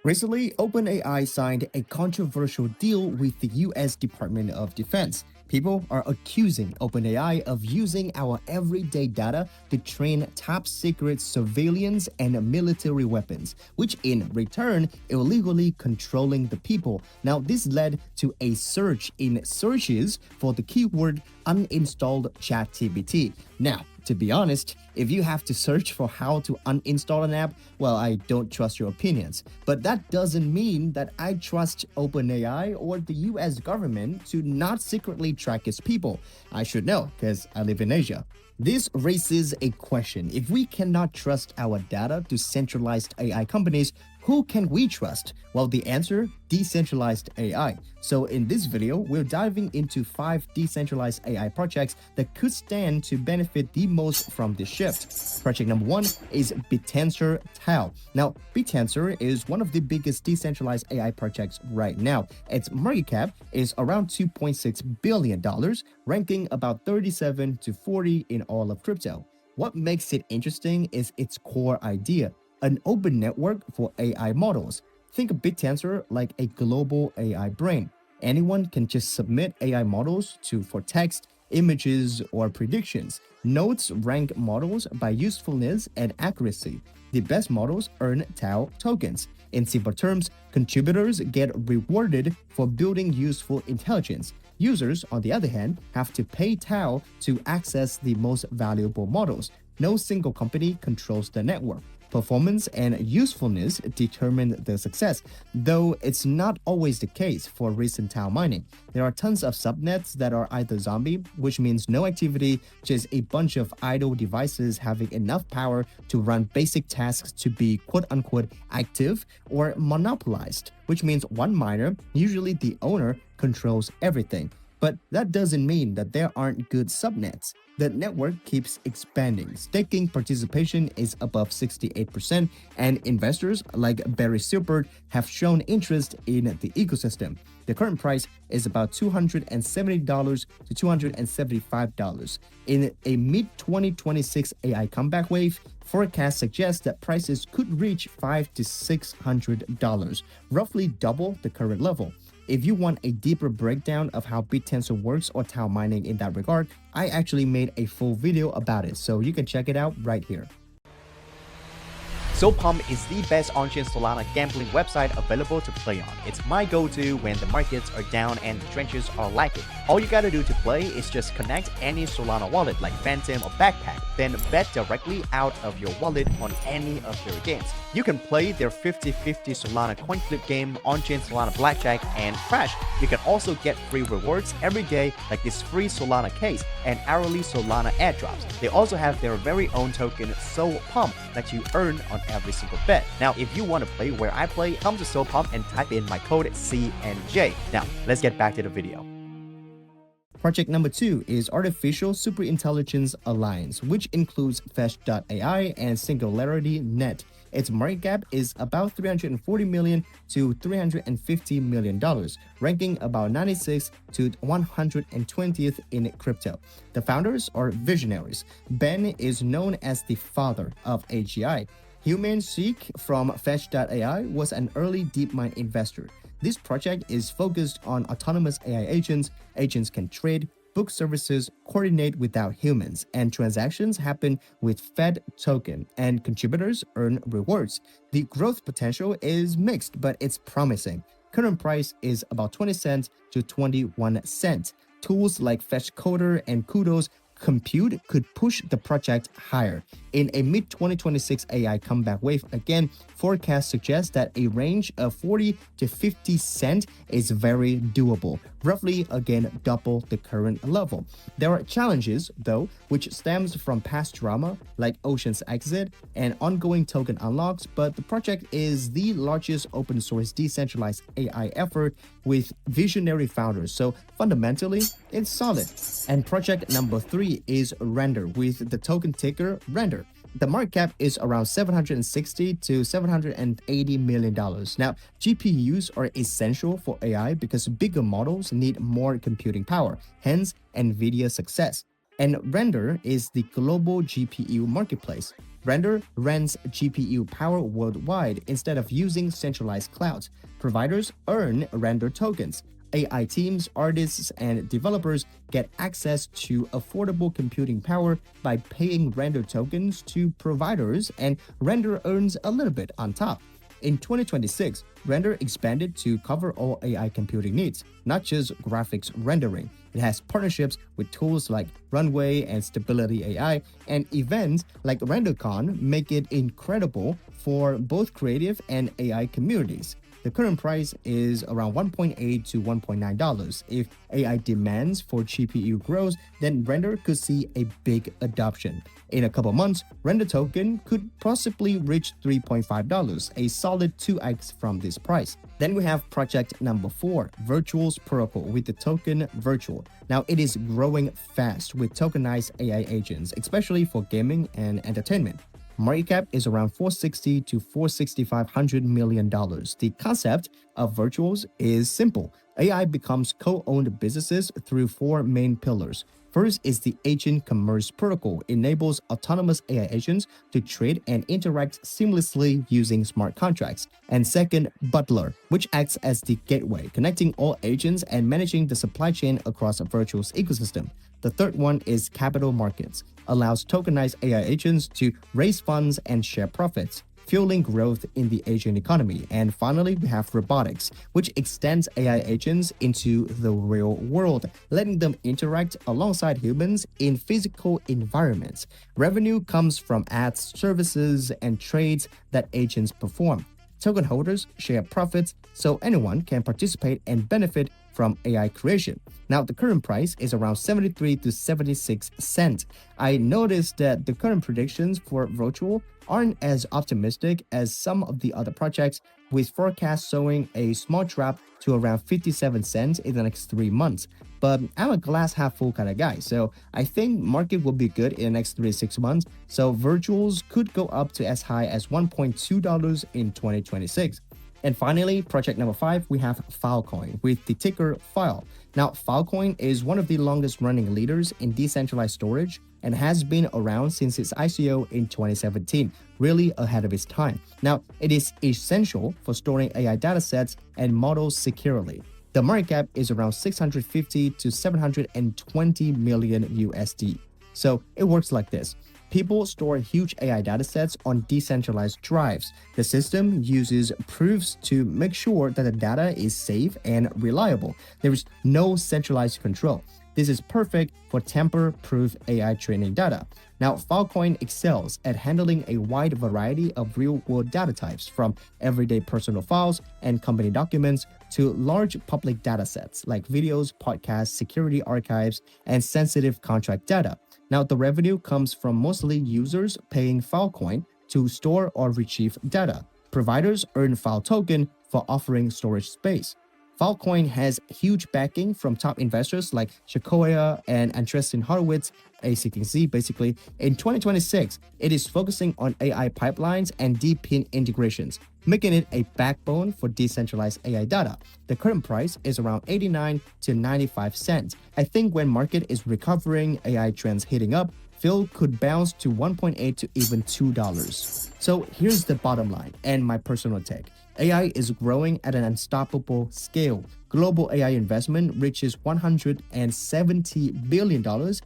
Recently, OpenAI signed a controversial deal with the US Department of Defense. People are accusing OpenAI of using our everyday data to train top secret surveillance and military weapons, which in return illegally controlling the people. Now, this led to a surge in searches for the keyword uninstalled ChatGPT. Now, to be honest, if you have to search for how to uninstall an app, well, I don't trust your opinions. But that doesn't mean that I trust OpenAI or the US government to not secretly track its people. I should know, because I live in Asia. This raises a question. If we cannot trust our data to centralized AI companies, who can we trust? Well, the answer, decentralized AI. So in this video, we're diving into 5 decentralized AI projects that could stand to benefit the most from this shift. Project number 1 is BitTensor Tau. Now, BitTensor is one of the biggest decentralized AI projects right now. Its market cap is around $2.6 billion, ranking about 37 to 40 in all of crypto. What makes it interesting is its core idea, an open network for AI models. Think of BitTensor like a global AI brain. Anyone can just submit AI models for text, images, or predictions. Nodes rank models by usefulness and accuracy. The best models earn Tau tokens. In simple terms, contributors get rewarded for building useful intelligence. Users, on the other hand, have to pay Tau to access the most valuable models. No single company controls the network. Performance and usefulness determine the success, though it's not always the case for recent Tau mining. There are tons of subnets that are either zombie, which means no activity, just a bunch of idle devices having enough power to run basic tasks to be quote-unquote active, or monopolized, which means one miner, usually the owner, controls everything. But that doesn't mean that there aren't good subnets. The network keeps expanding. Staking participation is above 68%, and investors like Barry Silbert have shown interest in the ecosystem. The current price is about $270 to $275. In a mid-2026 AI comeback wave, forecasts suggest that prices could reach $500 to $600, roughly double the current level. If you want a deeper breakdown of how BitTensor works or Tau mining in that regard, I actually made a full video about it, so you can check it out right here. SoPump is the best on-chain Solana gambling website available to play on. It's my go-to when the markets are down and the trenches are lacking. All you gotta do to play is just connect any Solana wallet like Phantom or Backpack, then bet directly out of your wallet on any of their games. You can play their 50-50 Solana coin flip game, on-chain Solana blackjack, and crash. You can also get free rewards every day like this free Solana case and hourly Solana airdrops. They also have their very own token, SoPump, that you earn on every single bet. Now, if you want to play where I play, come to SoPump and type in my code CNJ. Now, let's get back to the video. Project number 2 is Artificial Superintelligence Alliance, which includes Fetch.ai and SingularityNet. Its market cap is about $340 million to $350 million, ranking about 96th to 120th in crypto. The founders are visionaries. Ben is known as the father of AGI. Human Seek from Fetch.ai was an early DeepMind investor. This project is focused on autonomous AI agents. Agents can trade, book services, coordinate without humans, and transactions happen with Fed token, and contributors earn rewards. The growth potential is mixed, but it's promising. Current price is about 20 cents to 21 cents. Tools like Fetch Coder and Kudos Compute could push the project higher. In a mid-2026 AI comeback wave, again, forecasts suggest that a range of 40 to 50 cents is very doable, roughly again double the current level. There are challenges, though, which stems from past drama like Ocean's exit and ongoing token unlocks, but the project is the largest open source decentralized AI effort with visionary founders, so fundamentally, it's solid. And project number 3 is Render with the token ticker Render. The market cap is around $760 to $780 million. Now, GPUs are essential for AI because bigger models need more computing power, hence NVIDIA's success. And Render is the global GPU marketplace. Render rents GPU power worldwide instead of using centralized clouds. Providers earn Render tokens. AI teams, artists, and developers get access to affordable computing power by paying Render tokens to providers, and Render earns a little bit on top. In 2026, Render expanded to cover all AI computing needs, not just graphics rendering. It has partnerships with tools like Runway and Stability AI, and events like RenderCon make it incredible for both creative and AI communities. The current price is around $1.8 to $1.9. If AI demands for GPU grows, then Render could see a big adoption. In a couple months, Render token could possibly reach $3.5, a solid 2x from this price. Then we have project number 4, Virtual's Protocol with the token Virtual. Now it is growing fast with tokenized AI agents, especially for gaming and entertainment. Market cap is around $460 to $465 million. The concept of virtuals is simple. AI becomes co-owned businesses through 4 main pillars. First is the Agent Commerce Protocol. It enables autonomous AI agents to trade and interact seamlessly using smart contracts. And second, Butler, which acts as the gateway, connecting all agents and managing the supply chain across a virtual's ecosystem. The third one is Capital Markets, allows tokenized AI agents to raise funds and share profits, fueling growth in the Asian economy. And finally, we have robotics, which extends AI agents into the real world, letting them interact alongside humans in physical environments. Revenue comes from ads, services, and trades that agents perform. Token holders share profits, so anyone can participate and benefit from AI creation. Now, the current price is around 73 to 76 cents. I noticed that the current predictions for Virtual aren't as optimistic as some of the other projects, with forecasts showing a small drop to around 57 cents in the next 3 months. But I'm a glass half full kind of guy, so I think market will be good in the next 3 to 6 months. So virtuals could go up to as high as $1.2 in 2026. And finally, project number 5, we have Filecoin with the ticker FILE. Now, Filecoin is one of the longest running leaders in decentralized storage and has been around since its ICO in 2017, really ahead of its time. Now, it is essential for storing AI datasets and models securely. The market cap is around 650 to 720 million USD. So it works like this. People store huge AI datasets on decentralized drives. The system uses proofs to make sure that the data is safe and reliable. There is no centralized control. This is perfect for tamper-proof AI training data. Now, Filecoin excels at handling a wide variety of real-world data types, from everyday personal files and company documents to large public datasets like videos, podcasts, security archives, and sensitive contract data. Now, the revenue comes from mostly users paying Filecoin to store or retrieve data. Providers earn File token for offering storage space. Filecoin has huge backing from top investors like Sequoia and Andreessen Horowitz, ACKZ basically. In 2026, it is focusing on AI pipelines and deep pin integrations, making it a backbone for decentralized AI data. The current price is around 89 to 95 cents. I think when market is recovering, AI trends hitting up, Phil could bounce to $1.8 to even $2. So here's the bottom line and my personal take. AI is growing at an unstoppable scale. Global AI investment reaches $170 billion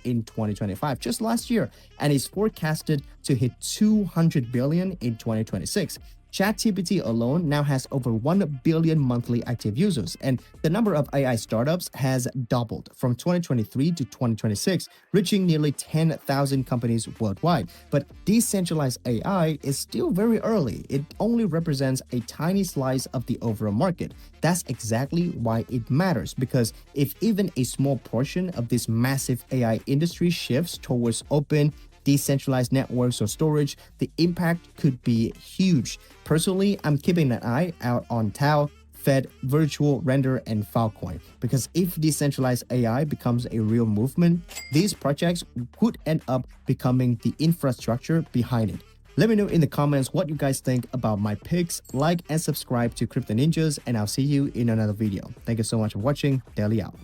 in 2025, just last year, and is forecasted to hit $200 billion in 2026. ChatGPT alone now has over 1 billion monthly active users, and the number of AI startups has doubled from 2023 to 2026, reaching nearly 10,000 companies worldwide. But decentralized AI is still very early. It only represents a tiny slice of the overall market. That's exactly why it matters, because if even a small portion of this massive AI industry shifts towards open, decentralized networks or storage, the impact could be huge. Personally, I'm keeping an eye out on Tau, Fed, Virtual, Render, and Filecoin, because if decentralized AI becomes a real movement, these projects could end up becoming the infrastructure behind it. Let me know in the comments what you guys think about my picks. Like and subscribe to CryptoNinjas, and I'll see you in another video. Thank you so much for watching. Daily out.